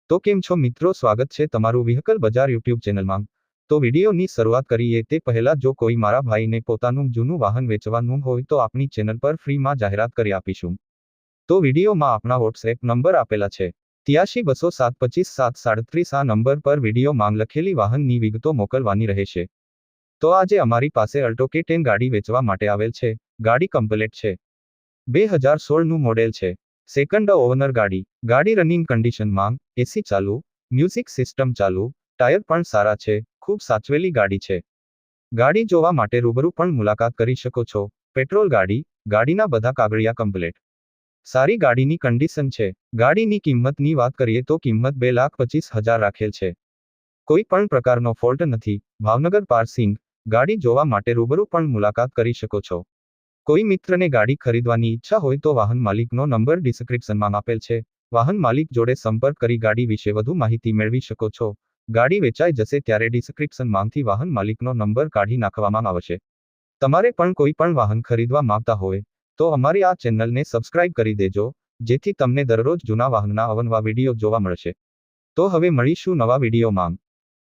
તો કેમ છો મિત્રો, સ્વાગત છે તમારું વ્હીકલ બજાર યુટ્યુબ ચેનલમાં। તો વિડીયોની શરૂઆત કરીએ તે પહેલા જો કોઈ મારા ભાઈને પોતાનું જૂનું વાહન વેચવાનું હોય તો આપણી ચેનલ પર ફ્રીમાં જાહેરાત કરી આપીશું। તો વિડીયોમાં આપણા વોટ્સએપ નંબર આપેલા છે 8320725737 આ નંબર પર વિડીયો માંગ લખેલી વાહનની વિગતો મોકલવાની રહેશે। તો આજે અમારી પાસે અલ્ટો K10 ગાડી વેચવા માટે આવેલ છે। ગાડી કમ્પ્લેટ છે, 2016નું મોડેલ છે, સેકન્ડ ઓવનર ગાડી રનિંગ કન્ડિશનમાં, એસી ચાલુ, મ્યુઝિક સિસ્ટમ ચાલુ, ટાયર પણ સારા છે, ખૂબ સાચવેલી ગાડી છે। ગાડી જોવા માટે રૂબરૂ પણ મુલાકાત કરી શકો છો। પેટ્રોલ ગાડીના બધા કાગળિયા કમ્પ્લેટ, સારી ગાડીની કન્ડિશન છે। ગાડીની કિંમતની વાત કરીએ તો કિંમત 2,25,000 રાખેલ છે। કોઈ પણ પ્રકારનો ફોલ્ટ નથી। ભાવનગર પાર્સિંગ। ગાડી જોવા માટે રૂબરૂ પણ મુલાકાત કરી શકો છો। કોઈ મિત્રને ગાડી ખરીદવાની ઈચ્છા હોય તો વાહન માલિકનો નંબર ડિસ્ક્રિપ્શનમાં આપેલ છે। વાહન માલિક જોડે સંપર્ક કરી ગાડી વિશે વધુ માહિતી મેળવી શકો છો। ગાડી વેચાઈ જશે ત્યારે ડિસ્ક્રિપ્શનમાંથી વાહન માલિકનો નંબર કાઢી નાખવામાં આવશે। તમારે પણ કોઈ પણ વાહન ખરીદવા માંગતા હોય તો અમારી આ ચેનલને સબસ્ક્રાઇબ કરી દેજો, જેથી તમને દરરોજ જૂના વાહનના અવનવા વિડીયો જોવા મળશે। તો હવે મળીશું નવા વિડીયોમાં।